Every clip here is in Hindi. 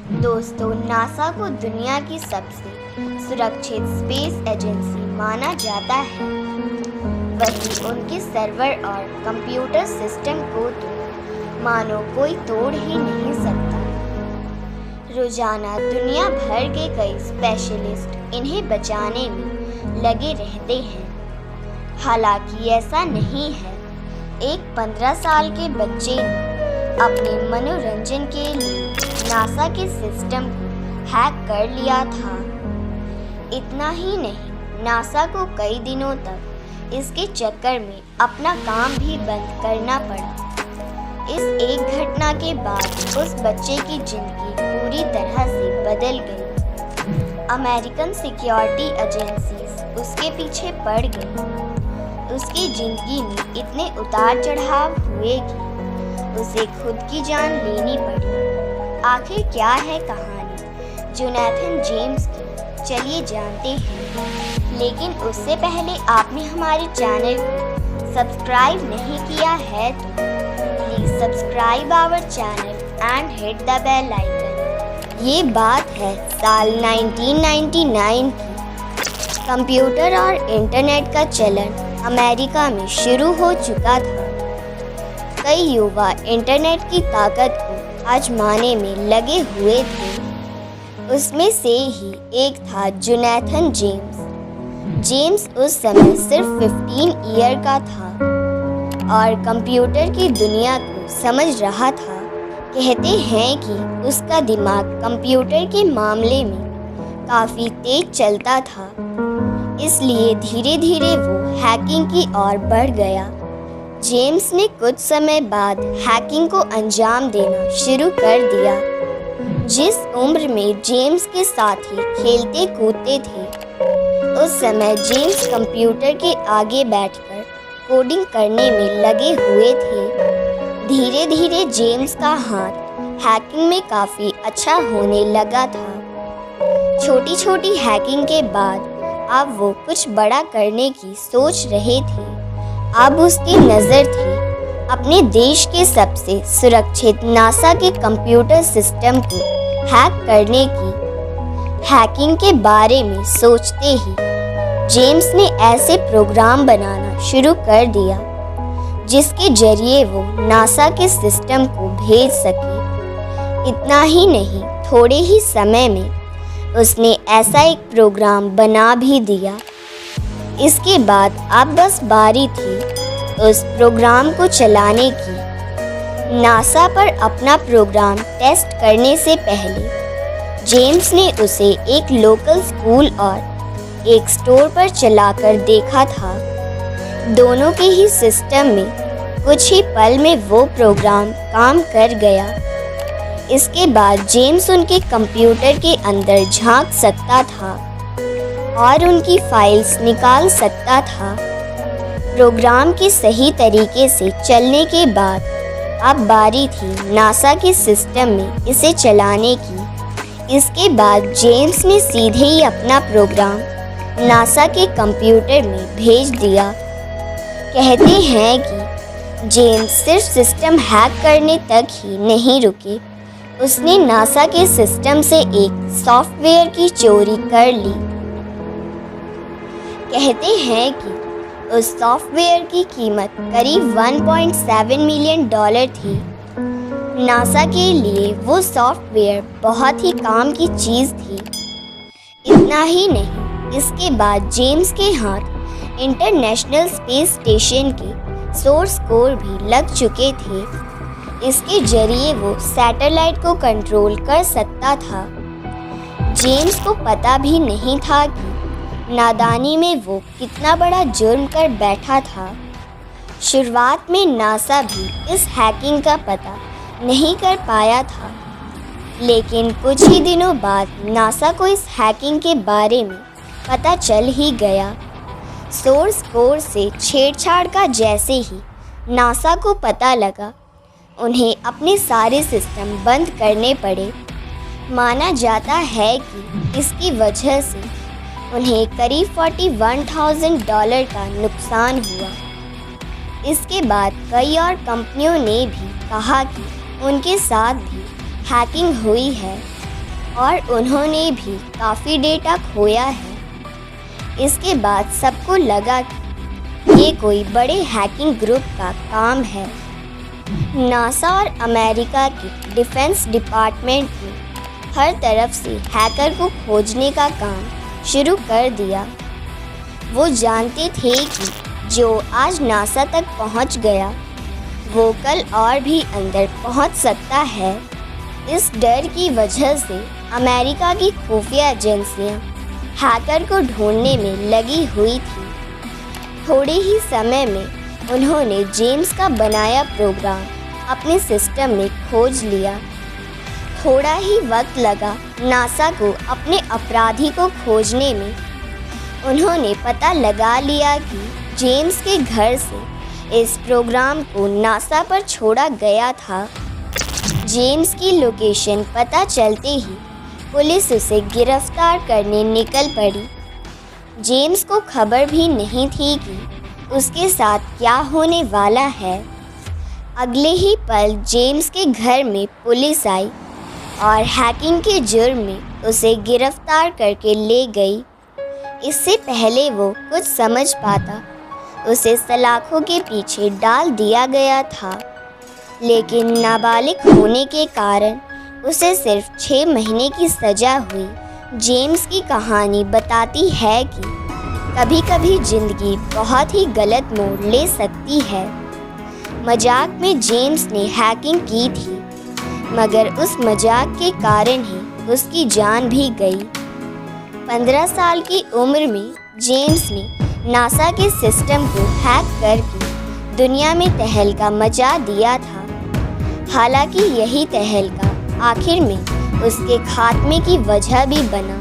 दोस्तों, नासा को दुनिया की सबसे सुरक्षित स्पेस एजेंसी माना जाता है। वहीं उनके सर्वर और कंप्यूटर सिस्टम को तो मानो कोई तोड़ ही नहीं सकता। रोजाना दुनिया भर के कई स्पेशलिस्ट इन्हें बचाने में लगे रहते हैं। हालांकि ऐसा नहीं है। एक 15 साल के बच्चे ने अपने मनोरंजन के लिए नासा के सिस्टम को हैक कर लिया था। इतना ही नहीं, नासा को कई दिनों तक इसके चक्कर में अपना काम भी बंद करना पड़ा। इस एक घटना के बाद उस बच्चे की जिंदगी पूरी तरह से बदल गई। अमेरिकन सिक्योरिटी एजेंसीज उसके पीछे पड़ गई। उसकी जिंदगी में इतने उतार चढ़ाव हुए कि उसे खुद की जान लेनी पड़ी। आखिर क्या है कहानी जोनाथन जेम्स की? चलिए जानते हैं। लेकिन उससे पहले आपने हमारे चैनल को सब्सक्राइब नहीं किया है तो please subscribe our channel and hit the bell icon. ये बात है साल 1999 की। कंप्यूटर और इंटरनेट का चलन अमेरिका में शुरू हो चुका था। कई युवा इंटरनेट की ताकत को आजमाने में लगे हुए थे। उसमें से ही एक था जोनाथन जेम्स। जेम्स उस समय सिर्फ 15 ईयर का था और कंप्यूटर की दुनिया को समझ रहा था। कहते हैं कि उसका दिमाग कंप्यूटर के मामले में काफ़ी तेज चलता था, इसलिए धीरे धीरे वो हैकिंग की ओर बढ़ गया। जेम्स ने कुछ समय बाद हैकिंग को अंजाम देना शुरू कर दिया। जिस उम्र में जेम्स के साथी खेलते कूदते थे, उस समय जेम्स कंप्यूटर के आगे बैठकर कोडिंग करने में लगे हुए थे। धीरे धीरे जेम्स का हाथ हैकिंग में काफ़ी अच्छा होने लगा था। छोटी छोटी हैकिंग के बाद अब वो कुछ बड़ा करने की सोच रहे थे। अब उसकी नज़र थी अपने देश के सबसे सुरक्षित नासा के कंप्यूटर सिस्टम को हैक करने की। हैकिंग के बारे में सोचते ही जेम्स ने ऐसे प्रोग्राम बनाना शुरू कर दिया जिसके जरिए वो नासा के सिस्टम को भेज सके। इतना ही नहीं, थोड़े ही समय में उसने ऐसा एक प्रोग्राम बना भी दिया। इसके बाद अब बस बारी थी उस प्रोग्राम को चलाने की। नासा पर अपना प्रोग्राम टेस्ट करने से पहले जेम्स ने उसे एक लोकल स्कूल और एक स्टोर पर चलाकर देखा था। दोनों के ही सिस्टम में कुछ ही पल में वो प्रोग्राम काम कर गया। इसके बाद जेम्स उनके कंप्यूटर के अंदर झांक सकता था और उनकी फाइल्स निकाल सकता था। प्रोग्राम के सही तरीके से चलने के बाद अब बारी थी नासा के सिस्टम में इसे चलाने की। इसके बाद जेम्स ने सीधे ही अपना प्रोग्राम नासा के कंप्यूटर में भेज दिया। कहते हैं कि जेम्स सिर्फ सिस्टम हैक करने तक ही नहीं रुके, उसने नासा के सिस्टम से एक सॉफ्टवेयर की चोरी कर ली। कहते हैं कि उस सॉफ्टवेयर की कीमत करीब 1.7 मिलियन डॉलर थी। नासा के लिए वो सॉफ्टवेयर बहुत ही काम की चीज़ थी। इतना ही नहीं, इसके बाद जेम्स के हाथ इंटरनेशनल स्पेस स्टेशन के सोर्स कोड भी लग चुके थे। इसके जरिए वो सैटेलाइट को कंट्रोल कर सकता था। जेम्स को पता भी नहीं था कि नादानी में वो कितना बड़ा जुर्म कर बैठा था। शुरुआत में नासा भी इस हैकिंग का पता नहीं कर पाया था, लेकिन कुछ ही दिनों बाद नासा को इस हैकिंग के बारे में पता चल ही गया। सोर्स कोड से छेड़छाड़ का जैसे ही नासा को पता लगा, उन्हें अपने सारे सिस्टम बंद करने पड़े। माना जाता है कि इसकी वजह से उन्हें करीब $41,000 का नुकसान हुआ। इसके बाद कई और कंपनियों ने भी कहा कि उनके साथ भी हैकिंग हुई है। और उन्होंने भी काफ़ी डेटा खोया है। इसके बाद सबको लगा कि ये कोई बड़े हैकिंग ग्रुप का काम है। नासा और अमेरिका के डिफेंस डिपार्टमेंट ने हर तरफ से हैकर को खोजने का काम शुरू कर दिया। वो जानते थे कि जो आज नासा तक पहुंच गया, वो कल और भी अंदर पहुंच सकता है। इस डर की वजह से अमेरिका की खुफिया एजेंसियां हैकर को ढूंढने में लगी हुई थी। थोड़े ही समय में उन्होंने जेम्स का बनाया प्रोग्राम अपने सिस्टम में खोज लिया। थोड़ा ही वक्त लगा नासा को अपने अपराधी को खोजने में। उन्होंने पता लगा लिया कि जेम्स के घर से इस प्रोग्राम को नासा पर छोड़ा गया था। जेम्स की लोकेशन पता चलते ही पुलिस उसे गिरफ्तार करने निकल पड़ी। जेम्स को खबर भी नहीं थी कि उसके साथ क्या होने वाला है। अगले ही पल जेम्स के घर में पुलिस आई और हैकिंग के जुर्म में उसे गिरफ्तार करके ले गई। इससे पहले वो कुछ समझ पाता, उसे सलाखों के पीछे डाल दिया गया था। लेकिन नाबालिग होने के कारण उसे सिर्फ 6 महीने की सज़ा हुई। जेम्स की कहानी बताती है कि कभी कभी ज़िंदगी बहुत ही गलत मोड़ ले सकती है। मजाक में जेम्स ने हैकिंग की थी, मगर उस मजाक के कारण ही उसकी जान भी गई। 15 साल की उम्र में जेम्स ने नासा के सिस्टम को हैक करके दुनिया में तहलका मचा दिया था। हालांकि यही तहलका आखिर में उसके खात्मे की वजह भी बना।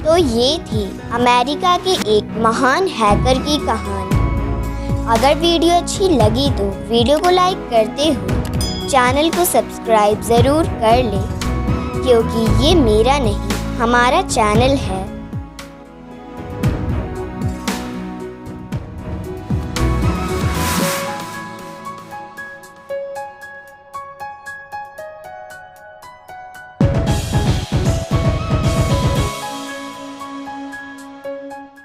तो ये थी अमेरिका के एक महान हैकर की कहानी। अगर वीडियो अच्छी लगी तो वीडियो को लाइक करते हुए चैनल को सब्सक्राइब ज़रूर कर लें, क्योंकि ये मेरा नहीं, हमारा चैनल है।